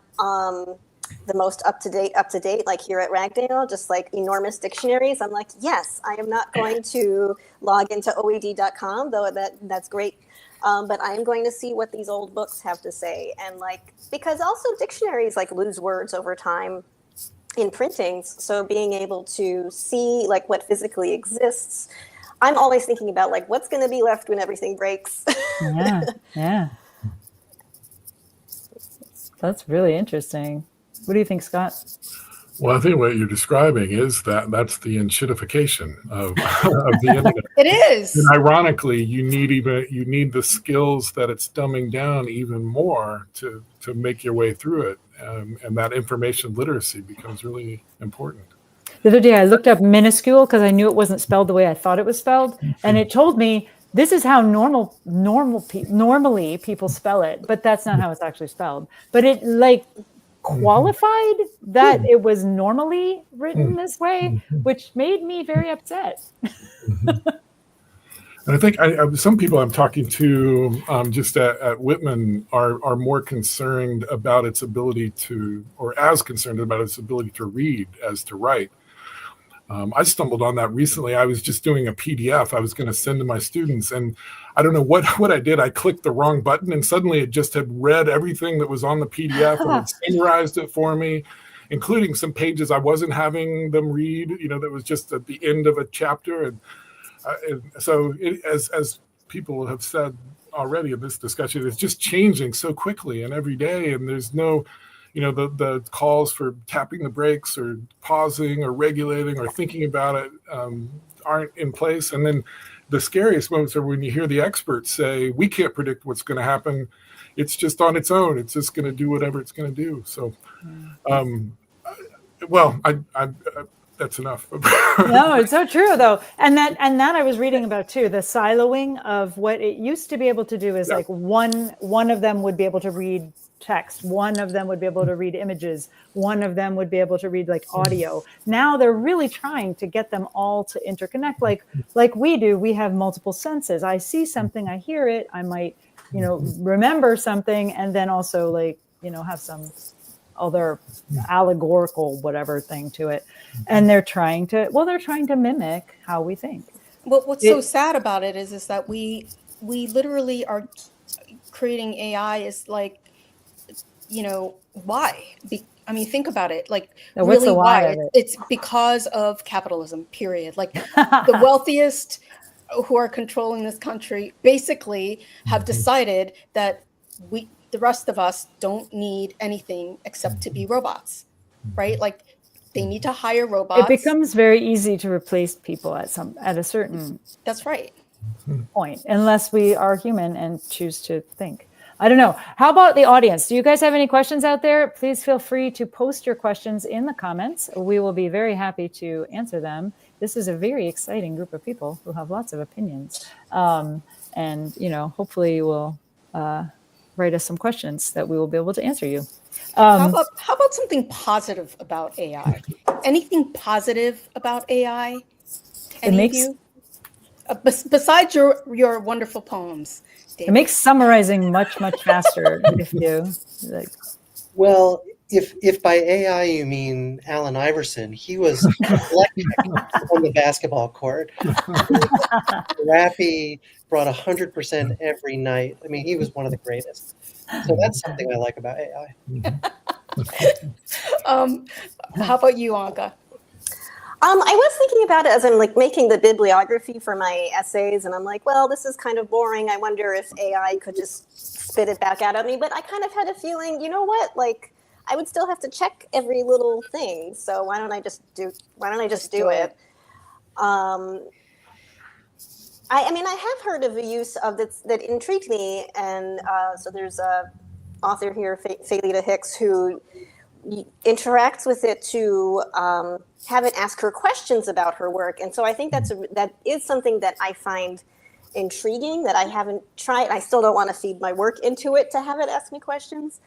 the most up-to-date, like here at Ragdale, just like enormous dictionaries. I'm like, yes, I am not going to log into OED.com, though that's great. But I am going to see what these old books have to say. And like, because also dictionaries like lose words over time in printings. So being able to see like what physically exists, I'm always thinking about like what's going to be left when everything breaks. Yeah. That's really interesting. What do you think, Scott? Well, I think what you're describing is that's the enshittification of the internet. It is. And ironically, you need the skills that it's dumbing down even more to make your way through it. and that information literacy becomes really important. The other day I looked up minuscule because I knew it wasn't spelled the way I thought it was spelled. And it told me this is how normally people spell it, but that's not how it's actually spelled. But it like qualified that it was normally written this way, which made me very upset. And I think some people I'm talking to just at Whitman are more concerned about its ability to, or as concerned about its ability to read as to write. I stumbled on that recently. I was just doing a PDF I was going to send to my students, and I don't know what I did. I clicked the wrong button, and suddenly it just had read everything that was on the PDF and it summarized it for me, including some pages I wasn't having them read, that was just at the end of a chapter. And so as people have said already in this discussion, it's just changing so quickly and every day, and there's no the calls for tapping the brakes or pausing or regulating or thinking about it aren't in place. And then the scariest moments are when you hear the experts say, we can't predict what's going to happen. It's just on its own. It's just going to do whatever it's going to do. So, that's enough. No, it's so true though. And that I was reading about too, the siloing of what it used to be able to do is like one of them would be able to read text, one of them would be able to read images, one of them would be able to read like audio. Now they're really trying to get them all to interconnect like we do. We have multiple senses. I see something, I hear it, I might, remember something, and then also have some other allegorical whatever thing to it. And they're trying to mimic how we think. Well, what's so sad about it is that we literally are creating AI is like, why? Think about it. Like, now, what's really, the why why? of it? It's because of capitalism, period. Like the wealthiest who are controlling this country basically have decided that the rest of us don't need anything except to be robots, right? Like they need to hire robots. It becomes very easy to replace people at a certain That's right. point, unless we are human and choose to think. I don't know. How about the audience? Do you guys have any questions out there? Please feel free to post your questions in the comments. We will be very happy to answer them. This is a very exciting group of people who have lots of opinions. And, hopefully you will write us some questions that we will be able to answer you. How about something positive about AI? Anything positive about AI? Any of you? Besides your wonderful poems, David. It makes summarizing much, much faster if you like. Well, if by AI you mean Allen Iverson, he was electric on the basketball court. Rappy brought 100% every night. I mean, he was one of the greatest. So that's something I like about AI. How about you, Anca? I was thinking about it as I'm making the bibliography for my essays, and I'm like, well, this is kind of boring. I wonder if AI could just spit it back out at me. But I kind of had a feeling, you know what? I would still have to check every little thing. So why don't I just do it? I have heard of a use of that intrigued me, and so there's a author here, Phalita Hicks, who interacts with it to have it ask her questions about her work. And so I think that is something that I find intriguing, that I haven't tried. I still don't want to feed my work into it to have it ask me questions.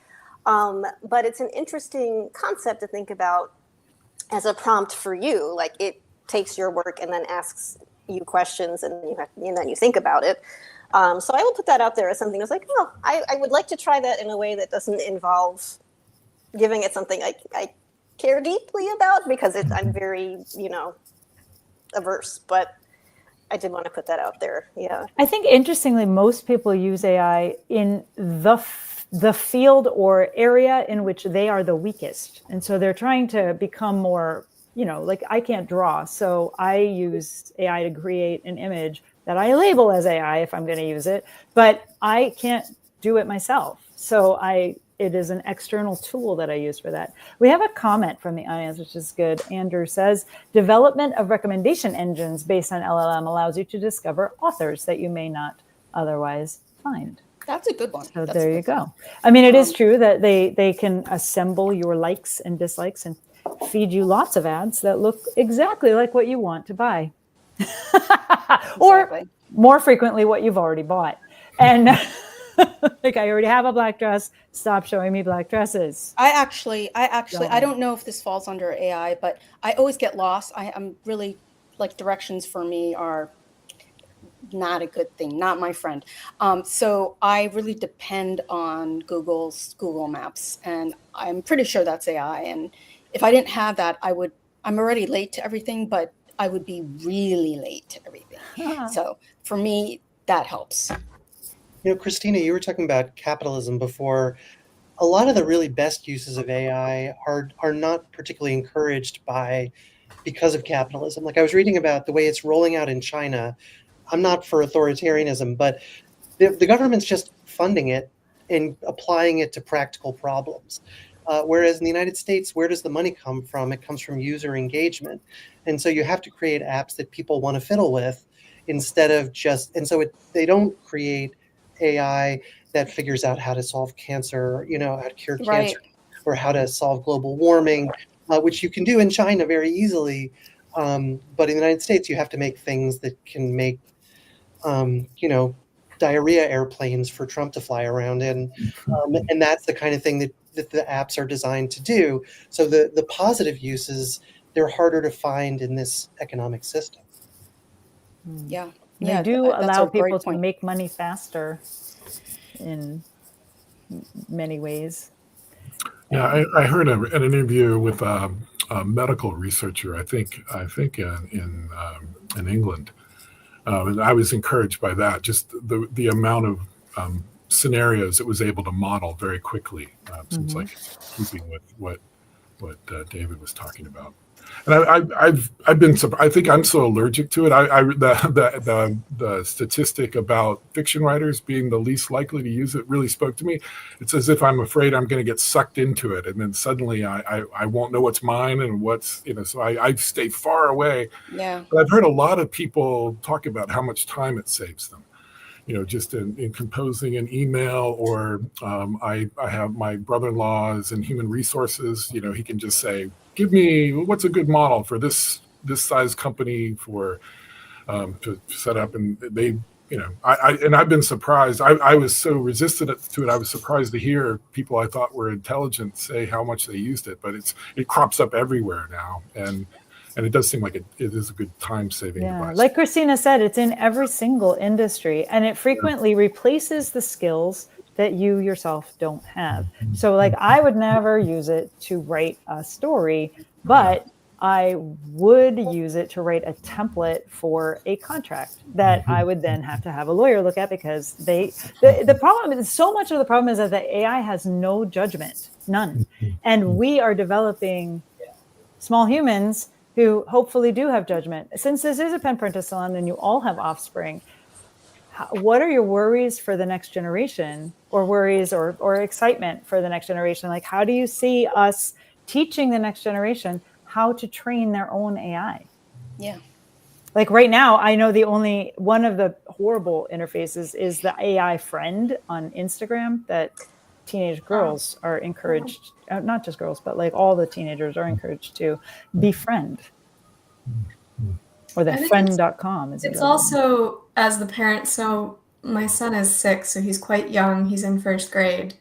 But it's an interesting concept to think about as a prompt for you. Like it takes your work and then asks you questions, and then you think about it. So I will put that out there as something that's like, oh, I would like to try that in a way that doesn't involve giving it something I care deeply about, because I'm very, averse, but I did want to put that out there. Yeah. I think interestingly, most people use AI in the field or area in which they are the weakest. And so they're trying to become more, I can't draw. So I use AI to create an image that I label as AI if I'm going to use it, but I can't do it myself. So it is an external tool that I use for that. We have a comment from the audience, which is good. Andrew says, development of recommendation engines based on LLM allows you to discover authors that you may not otherwise find. That's a good one. So That's there a you good one. go. I mean, it is true that they can assemble your likes and dislikes and feed you lots of ads that look exactly like what you want to buy. Or Exactly. more frequently what you've already bought. And like, I already have a black dress. Stop showing me black dresses. I don't know if this falls under AI, but I always get lost. I'm really, like, directions for me are not a good thing, not my friend. So I really depend on Google Maps, and I'm pretty sure that's AI. And if I didn't have that, I'm already late to everything, but I would be really late to everything. So for me, that helps. You know, Christina, you were talking about capitalism before. A lot of the really best uses of AI are not particularly encouraged because of capitalism. Like, I was reading about the way it's rolling out in China. I'm not for authoritarianism, but the government's just funding it and applying it to practical problems. Whereas in the United States, where does the money come from? It comes from user engagement. And so you have to create apps that people want to fiddle with instead of they don't create AI that figures out how to solve cancer, how to cure cancer, or how to solve global warming, which you can do in China very easily. But in the United States, you have to make things that can make, diarrhea airplanes for Trump to fly around in. And that's the kind of thing that the apps are designed to do. So the positive uses, they're harder to find in this economic system. Yeah. They do allow people to make money faster in many ways. Yeah, I heard an interview with a medical researcher, I think in England. And I was encouraged by that, just the amount of scenarios it was able to model very quickly. Seems like keeping with what David was talking about. And I've been surprised. I think I'm so allergic to it. The statistic about fiction writers being the least likely to use it really spoke to me. It's as if I'm afraid I'm going to get sucked into it, and then suddenly I won't know what's mine and what's So I stay far away. Yeah. But I've heard a lot of people talk about how much time it saves them. Just in composing an email, or I have my brother-in-law is in human resources. He can just say, give me what's a good model for this size company for to set up, and they, I've been surprised. I was so resistant to it. I was surprised to hear people I thought were intelligent say how much they used it, but it crops up everywhere now, and it does seem like it is a good time-saving device. Like Christina said, it's in every single industry, and it frequently replaces the skills that you yourself don't have. So, like, I would never use it to write a story, but I would use it to write a template for a contract that I would then have to have a lawyer look at, because the problem is, so much of the problem is that the AI has no judgment, none. And we are developing small humans who hopefully do have judgment. Since this is a Pen Parentis salon and you all have offspring, what are your worries for the next generation, or worries or excitement for the next generation? Like, how do you see us teaching the next generation how to train their own AI? Yeah. Like right now, I know one of the horrible interfaces is the AI friend on Instagram that teenage girls are encouraged, not just girls, but like all the teenagers are encouraged to befriend. Or the friend.com. It's also, as the parent, so my son is 6, so he's quite young. He's in 1st grade.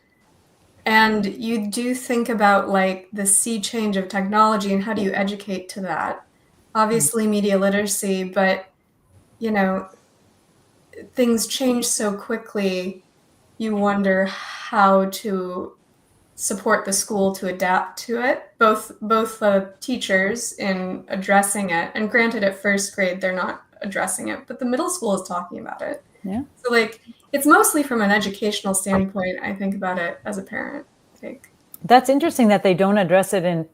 And you do think about like the sea change of technology and how do you educate to that? Obviously media literacy, but things change so quickly. You wonder how to support the school to adapt to it, both the teachers in addressing it, and granted at 1st grade they're not addressing it, but the middle school is talking about it. Yeah. So like, it's mostly from an educational standpoint, I think about it as a parent. I think that's interesting that they don't address it in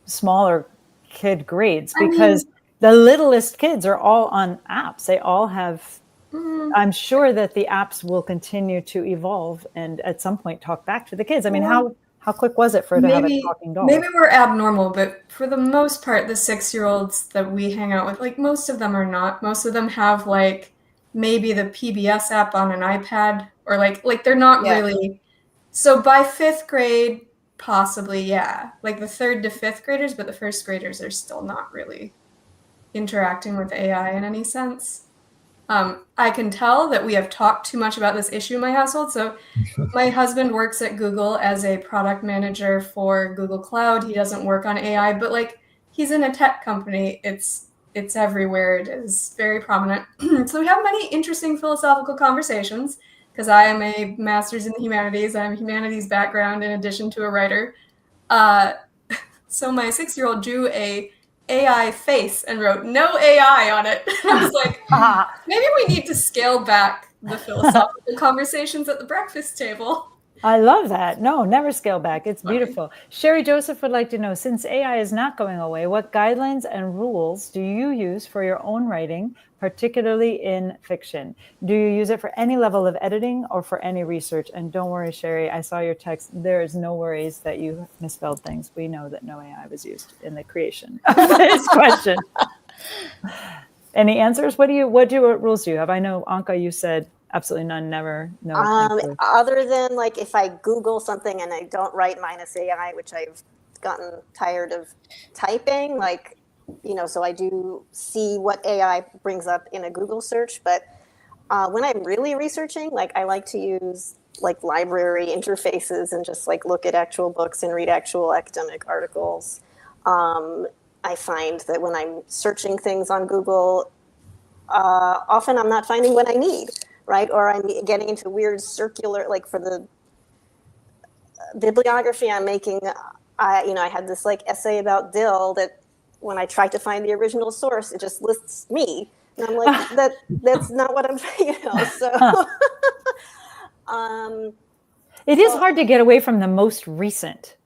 smaller kid grades, because the littlest kids are all on apps. They all have, I'm sure that the apps will continue to evolve and at some point talk back to the kids. I mean, how quick was it for it to have a talking doll? Maybe we're abnormal, but for the most part, the 6-year-olds that we hang out with, like most of them are not. Most of them have like maybe the PBS app on an iPad or like they're not Yeah. really. So by 5th grade, possibly, yeah, like the 3rd to 5th graders, but the 1st graders are still not really interacting with AI in any sense. I can tell that we have talked too much about this issue in my household. So my husband works at Google as a product manager for Google Cloud. He doesn't work on AI, but like he's in a tech company. It's everywhere. It is very prominent. So we have many interesting philosophical conversations because I am a master's in the humanities. I have a humanities background in addition to a writer. So my 6-year-old drew a AI face and wrote no AI on it. I was like, maybe we need to scale back the philosophical conversations at the breakfast table. I love that. No, never scale back. It's beautiful. Sherry Joseph would like to know, since AI is not going away, what guidelines and rules do you use for your own writing, particularly in fiction? Do you use it for any level of editing or for any research? And don't worry, Sherry, I saw your text. There is no worries that you misspelled things. We know that no AI was used in the creation of this question. Any answers? What rules do you have? I know, Anka, you said absolutely none, never, no. Other than like if I Google something and I don't write minus AI, which I've gotten tired of typing, like, you know, so I do see what AI brings up in a Google search. But when I'm really researching, like I like to use like library interfaces and just like look at actual books and read actual academic articles. I find that when I'm searching things on Google, often I'm not finding what I need. Right, or I'm getting into weird circular, like for the bibliography I'm making, I had this like essay about dill that when I tried to find the original source, it just lists me, and I'm like, that's not what I'm, so. It is hard to get away from the most recent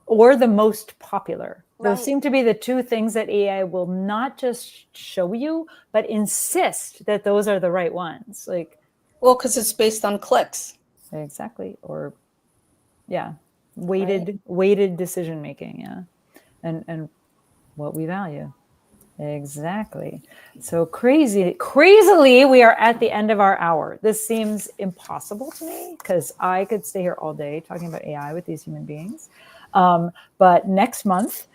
or the most popular. Those seem to be the two things that AI will not just show you, but insist that those are the right ones. Like, well, because it's based on clicks. Exactly. Or, yeah, weighted decision making. Yeah, and what we value. Exactly. So crazily, we are at the end of our hour. This seems impossible to me because I could stay here all day talking about AI with these human beings. But next month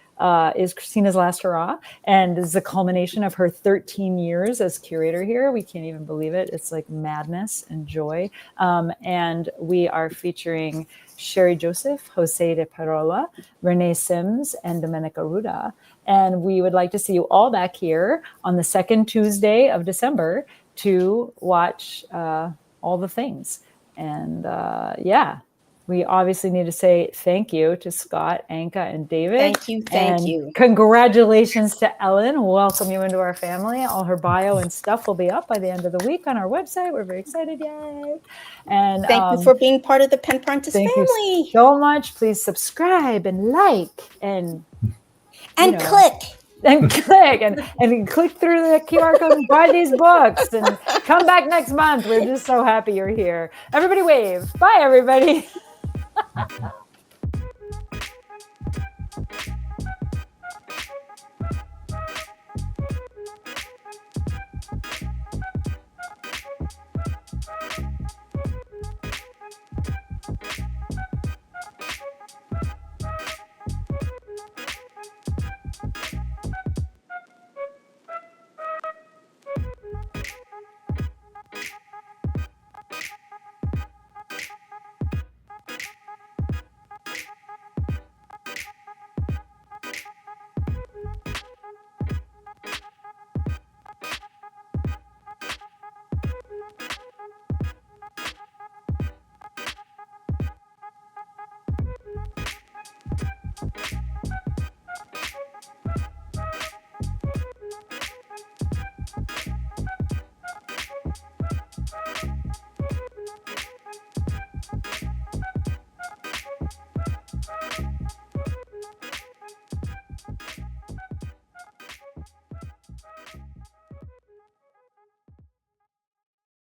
is Christina's last hurrah, and this is the culmination of her 13 years as curator here. We can't even believe it. It's like madness and joy. And we are featuring Sherry Joseph, Jose de Parola, Renee Sims, and Domenica Ruda. And we would like to see you all back here on the second Tuesday of December to watch all the things. And yeah. We obviously need to say thank you to Scott, Anka, and David. Thank you. Congratulations to Ellen. Welcome you into our family. All her bio and stuff will be up by the end of the week on our website. We're very excited. Yay. And thank you for being part of the Pen Parentis family. Thank you so much. Please subscribe and like and click. And click and click through the QR code and buy these books and come back next month. We're just so happy you're here. Everybody wave. Bye, everybody.